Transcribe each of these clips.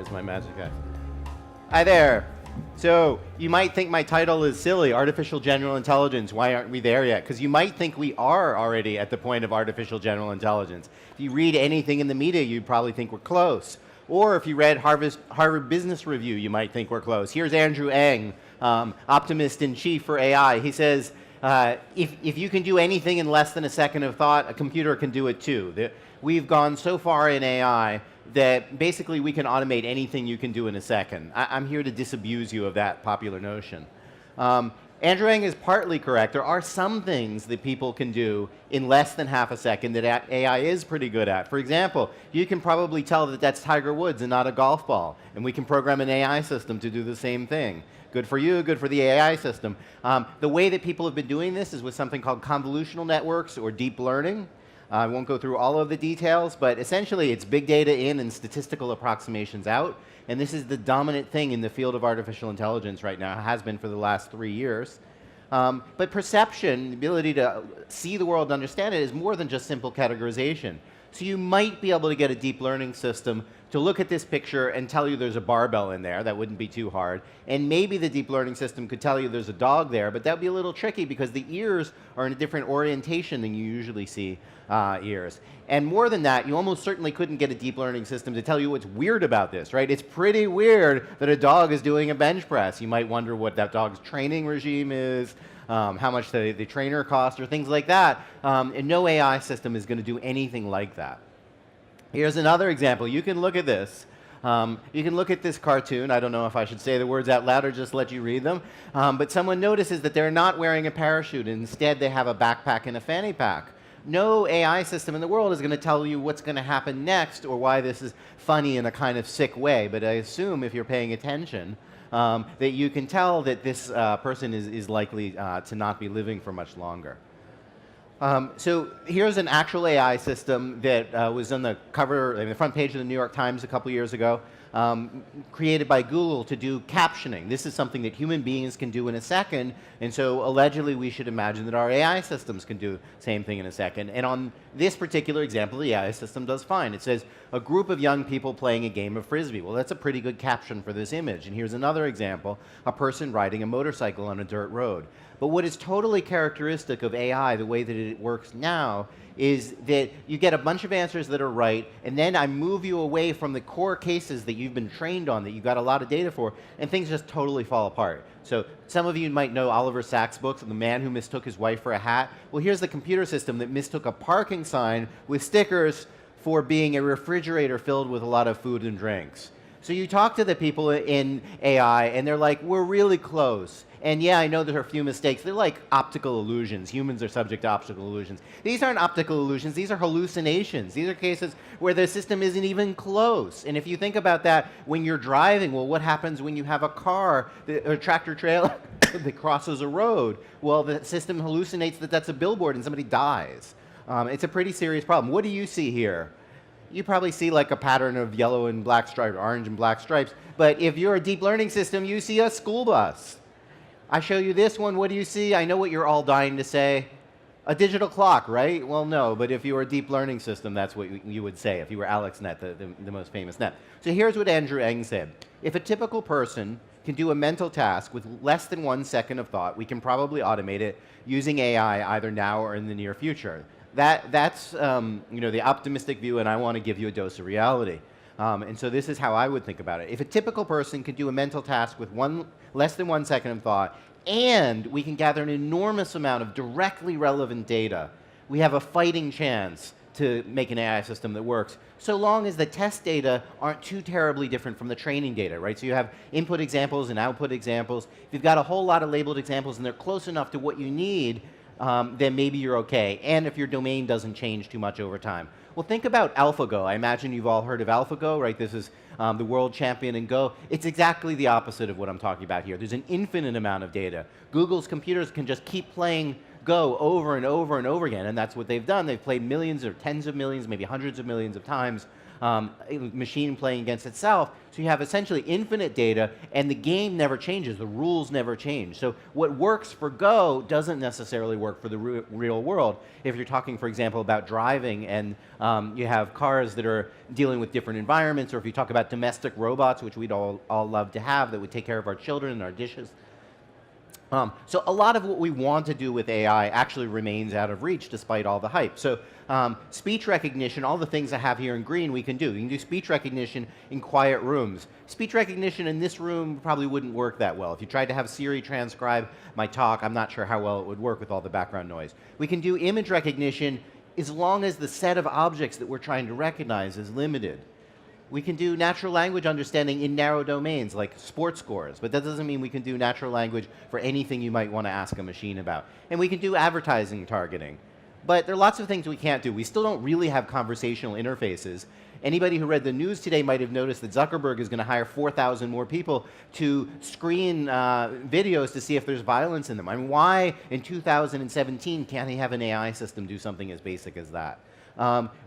Where's my magic eye? Hi there. So you might think my title is silly, artificial general intelligence. Why aren't we there yet? Because you might think we are already at the point of artificial general intelligence. If you read anything in the media, you'd probably think we're close. Or if you read Harvard Business Review, you might think we're close. Here's Andrew Ng, optimist in chief for AI. He says, if you can do anything in less than a second of thought, a computer can do it too. We've gone so far in AI that basically we can automate anything you can do in a second. I'm here to disabuse you of that popular notion. Andrew Ng is partly correct. There are some things that people can do in less than half a second that AI is pretty good at. For example, you can probably tell that that's Tiger Woods and not a golf ball, and we can program an AI system to do the same thing. Good for you, good for the AI system. The way that people have been doing this is with something called convolutional networks or deep learning. I won't go through all of the details, but essentially it's big data in and statistical approximations out. And this is the dominant thing in the field of artificial intelligence right now. It has been for the last 3 years. But perception, the ability to see the world and understand it, is more than just simple categorization. So you might be able to get a deep learning system to look at this picture and tell you there's a barbell in there. That wouldn't be too hard. And maybe the deep learning system could tell you there's a dog there, but that would be a little tricky because the ears are in a different orientation than you usually see ears. And more than that, you almost certainly couldn't get a deep learning system to tell you what's weird about this, right? It's pretty weird that a dog is doing a bench press. You might wonder what that dog's training regime is, how much the trainer costs, or things like that. And no AI system is going to do anything like that. Here's another example. You can look at this. You can look at this cartoon. I don't know if I should say the words out loud or just let you read them. But someone notices that they're not wearing a parachute. Instead, they have a backpack and a fanny pack. No AI system in the world is going to tell you what's going to happen next or why this is funny in a kind of sick way. But I assume if you're paying attention, that you can tell that this person is likely to not be living for much longer. So here's an actual AI system that was on the cover, the front page of the New York Times a couple years ago, created by Google to do captioning. This is something that human beings can do in a second, and so allegedly we should imagine that our AI systems can do the same thing in a second. And on this particular example, the AI system does fine. It says, a group of young people playing a game of Frisbee. Well, that's a pretty good caption for this image. And here's another example, a person riding a motorcycle on a dirt road. But what is totally characteristic of AI, the way that it works now, is that you get a bunch of answers that are right, and then I move you away from the core cases that you've been trained on, that you've got a lot of data for, and things just totally fall apart. So some of you might know Oliver Sacks' books, The Man Who Mistook His Wife for a Hat. Well, here's the computer system that mistook a parking sign with stickers for being a refrigerator filled with a lot of food and drinks. So you talk to the people in AI, and they're like, we're really close. And yeah, I know there are a few mistakes. They're like optical illusions. Humans are subject to optical illusions. These aren't optical illusions. These are hallucinations. These are cases where the system isn't even close. And if you think about that when you're driving, well, what happens when you have a car, a tractor trailer that crosses a road? Well, the system hallucinates that that's a billboard and somebody dies. It's a pretty serious problem. What do you see here? You probably see like a pattern of yellow and black stripes, orange and black stripes. But if you're a deep learning system, you see a school bus. I show you this one, what do you see? I know what you're all dying to say. A digital clock, right? Well, no, but if you were a deep learning system, that's what you would say, if you were AlexNet, the most famous net. So here's what Andrew Ng said. If a typical person can do a mental task with less than 1 second of thought, we can probably automate it using AI either now or in the near future. That's the optimistic view, and I want to give you a dose of reality. And so this is how I would think about it. If a typical person can do a mental task with less than 1 second of thought, and we can gather an enormous amount of directly relevant data, we have a fighting chance to make an AI system that works, so long as the test data aren't too terribly different from the training data, right? So you have input examples and output examples. If you've got a whole lot of labeled examples and they're close enough to what you need, then maybe you're okay. And if your domain doesn't change too much over time. Well, think about AlphaGo. I imagine you've all heard of AlphaGo, right? This is the world champion in Go. It's exactly the opposite of what I'm talking about here. There's an infinite amount of data. Google's computers can just keep playing Go over and over and over again, and that's what they've done. They've played millions or tens of millions, maybe hundreds of millions of times a machine playing against itself. So you have essentially infinite data, and the game never changes. The rules never change. So what works for Go doesn't necessarily work for the real world. If you're talking, for example, about driving, and you have cars that are dealing with different environments, or if you talk about domestic robots, which we'd all love to have, that would take care of our children and our dishes. So a lot of what we want to do with AI actually remains out of reach despite all the hype. So speech recognition, all the things I have here in green we can do. You can do speech recognition in quiet rooms. Speech recognition in this room probably wouldn't work that well. If you tried to have Siri transcribe my talk, I'm not sure how well it would work with all the background noise. We can do image recognition as long as the set of objects that we're trying to recognize is limited. We can do natural language understanding in narrow domains like sports scores, but that doesn't mean we can do natural language for anything you might want to ask a machine about. And we can do advertising targeting. But there are lots of things we can't do. We still don't really have conversational interfaces. Anybody who read the news today might have noticed that Zuckerberg is going to hire 4,000 more people to screen videos to see if there's violence in them. I mean, why in 2017 can't he have an AI system do something as basic as that?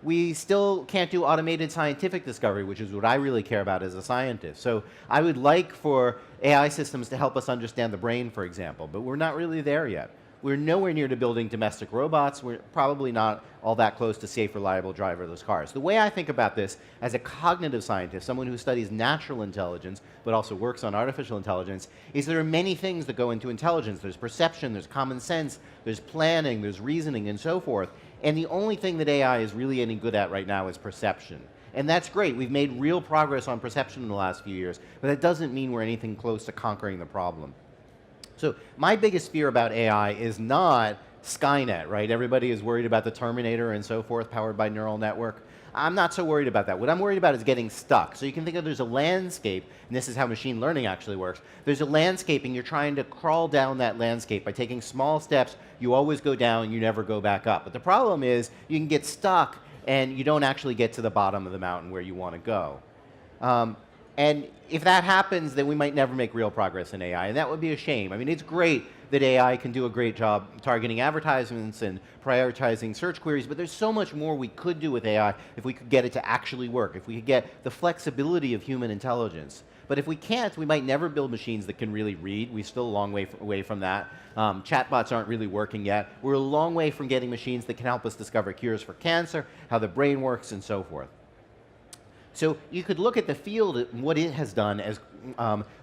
We still can't do automated scientific discovery, which is what I really care about as a scientist. So I would like for AI systems to help us understand the brain, for example, but we're not really there yet. We're nowhere near to building domestic robots. We're probably not all that close to safe, reliable driverless cars. The way I think about this as a cognitive scientist, someone who studies natural intelligence but also works on artificial intelligence, is there are many things that go into intelligence. There's perception, there's common sense, there's planning, there's reasoning, and so forth. And the only thing that AI is really any good at right now is perception. And that's great. We've made real progress on perception in the last few years, but that doesn't mean we're anything close to conquering the problem. So my biggest fear about AI is not Skynet, right? Everybody is worried about the Terminator and so forth, powered by neural network. I'm not so worried about that. What I'm worried about is getting stuck. So you can think of there's a landscape, and this is how machine learning actually works. There's a landscape, and you're trying to crawl down that landscape by taking small steps. You always go down, you never go back up. But the problem is you can get stuck, and you don't actually get to the bottom of the mountain where you want to go. And if that happens, then we might never make real progress in AI, and that would be a shame. I mean, it's great that AI can do a great job targeting advertisements and prioritizing search queries, but there's so much more we could do with AI if we could get it to actually work, if we could get the flexibility of human intelligence. But if we can't, we might never build machines that can really read. We're still a long way away from that. Chatbots aren't really working yet. We're a long way from getting machines that can help us discover cures for cancer, how the brain works, and so forth. So you could look at the field and what it has done as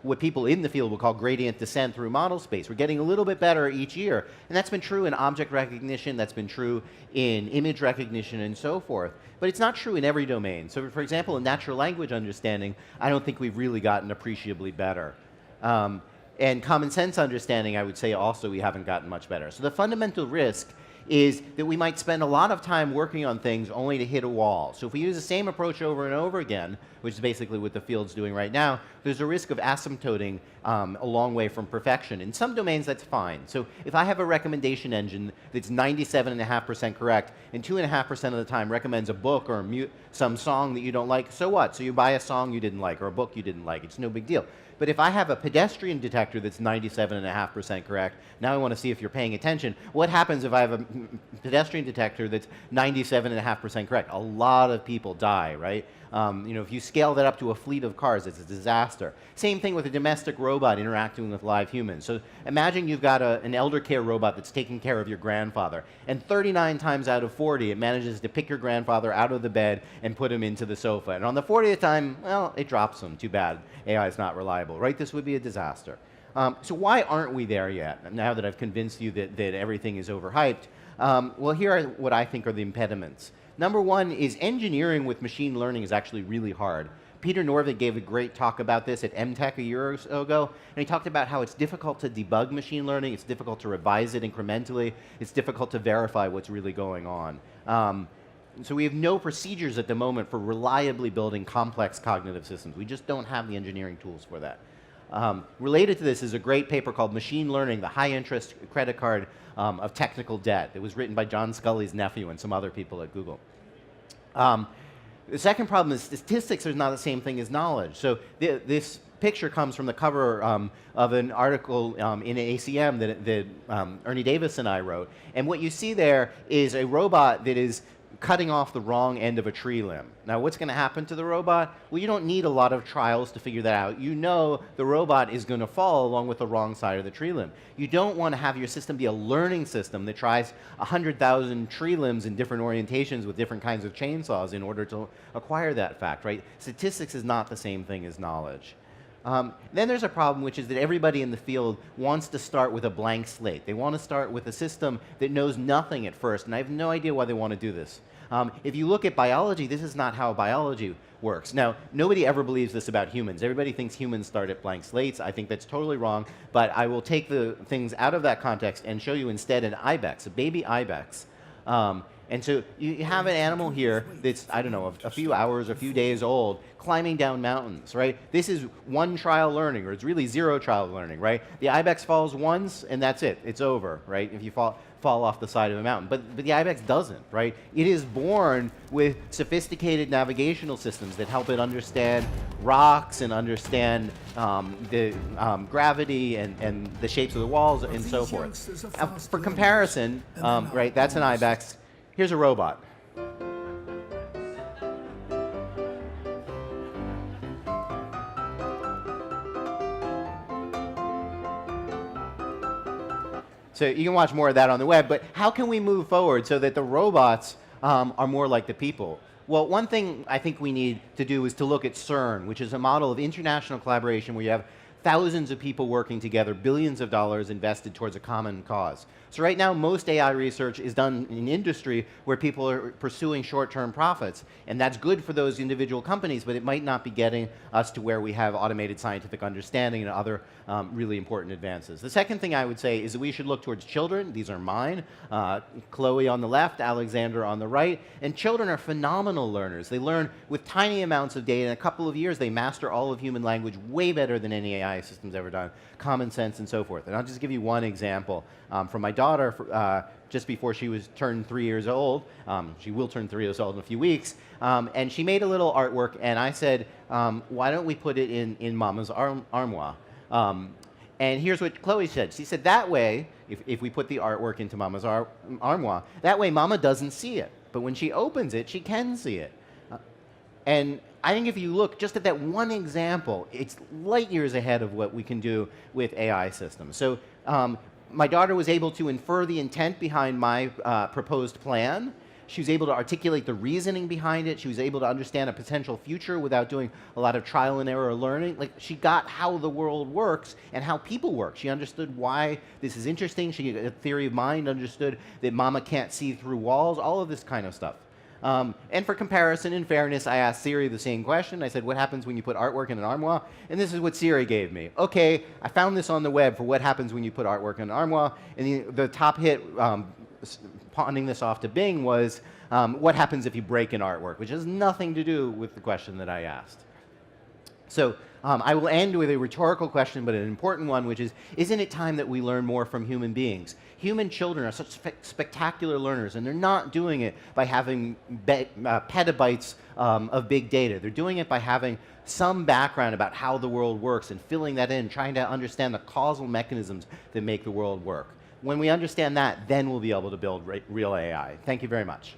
what people in the field will call gradient descent through model space. We're getting a little bit better each year. And that's been true in object recognition, that's been true in image recognition, and so forth. But it's not true in every domain. So for example, in natural language understanding, I don't think we've really gotten appreciably better. And common sense understanding, I would say also we haven't gotten much better. So the fundamental risk is that we might spend a lot of time working on things only to hit a wall. So if we use the same approach over and over again, which is basically what the field's doing right now, there's a risk of asymptoting a long way from perfection. In some domains, that's fine. So if I have a recommendation engine that's 97.5% correct and 2.5% of the time recommends a book or some song that you don't like, so what? So you buy a song you didn't like or a book you didn't like. It's no big deal. But if I have a pedestrian detector that's 97.5% correct, now I want to see if you're paying attention. What happens if I have a pedestrian detector that's 97.5% correct? A lot of people die, right? If you scale that up to a fleet of cars, it's a disaster. Same thing with a domestic robot interacting with live humans. So imagine you've got an elder care robot that's taking care of your grandfather, and 39 times out of 40, it manages to pick your grandfather out of the bed and put him into the sofa. And on the 40th time, well, it drops him. Too bad. AI is not reliable, right? This would be a disaster. So why aren't we there yet, now that I've convinced you that everything is overhyped? Well, here are what I think are the impediments. Number one is engineering with machine learning is actually really hard. Peter Norvig gave a great talk about this at MTech a year or so ago, and he talked about how it's difficult to debug machine learning, it's difficult to revise it incrementally, it's difficult to verify what's really going on. So we have no procedures at the moment for reliably building complex cognitive systems. We just don't have the engineering tools for that. Related to this is a great paper called Machine Learning, the High Interest Credit Card of Technical Debt. It was written by John Scully's nephew and some other people at Google. The second problem is statistics are not the same thing as knowledge. So this picture comes from the cover of an article in ACM that Ernie Davis and I wrote. And what you see there is a robot that is cutting off the wrong end of a tree limb. Now, what's going to happen to the robot? Well, you don't need a lot of trials to figure that out. You know the robot is going to fall along with the wrong side of the tree limb. You don't want to have your system be a learning system that tries 100,000 tree limbs in different orientations with different kinds of chainsaws in order to acquire that fact, right? Statistics is not the same thing as knowledge. Then there's a problem, which is that everybody in the field wants to start with a blank slate. They want to start with a system that knows nothing at first, and I have no idea why they want to do this. If you look at biology, this is not how biology works. Now, nobody ever believes this about humans. Everybody thinks humans start at blank slates. I think that's totally wrong, but I will take the things out of that context and show you instead an ibex, a baby ibex. And so you have an animal here that's, I don't know, a few hours, a few days old, climbing down mountains, right? This is one trial learning, or it's really zero trial learning, right? The ibex falls once, and that's it. It's over, right? If you fall off the side of a mountain. But the ibex doesn't, right? It is born with sophisticated navigational systems that help it understand rocks and understand the gravity and the shapes of the walls and so forth. Now, for comparison, right, that's an ibex. Here's a robot. So you can watch more of that on the web, but how can we move forward so that the robots are more like the people? Well, one thing I think we need to do is to look at CERN, which is a model of international collaboration where you have thousands of people working together, billions of dollars invested towards a common cause. So right now, most AI research is done in industry where people are pursuing short-term profits. And that's good for those individual companies, but it might not be getting us to where we have automated scientific understanding and other really important advances. The second thing I would say is that we should look towards children. These are mine. Chloe on the left, Alexander on the right. And children are phenomenal learners. They learn with tiny amounts of data. In a couple of years, they master all of human language way better than any AI system's ever done, common sense and so forth. And I'll just give you one example from my daughter just before she was turned 3 years old. She will turn 3 years old in a few weeks. And she made a little artwork, and I said, why don't we put it in Mama's armoire? And here's what Chloe said. She said, that way, if we put the artwork into Mama's armoire, that way Mama doesn't see it. But when she opens it, she can see it. And I think if you look just at that one example, it's light years ahead of what we can do with AI systems. So my daughter was able to infer the intent behind my proposed plan. She was able to articulate the reasoning behind it. She was able to understand a potential future without doing a lot of trial and error learning. Like, she got how the world works and how people work. She understood why this is interesting. She, a theory of mind, understood that Mama can't see through walls, all of this kind of stuff. And for comparison and fairness, I asked Siri the same question. I said, what happens when you put artwork in an armoire? And this is what Siri gave me. Okay, I found this on the web for what happens when you put artwork in an armoire. And the top hit, pawning this off to Bing, was what happens if you break an artwork, which has nothing to do with the question that I asked. So I will end with a rhetorical question, but an important one, which is, isn't it time that we learn more from human beings? Human children are such spectacular learners, and they're not doing it by having petabytes of big data. They're doing it by having some background about how the world works and filling that in, trying to understand the causal mechanisms that make the world work. When we understand that, then we'll be able to build real AI. Thank you very much.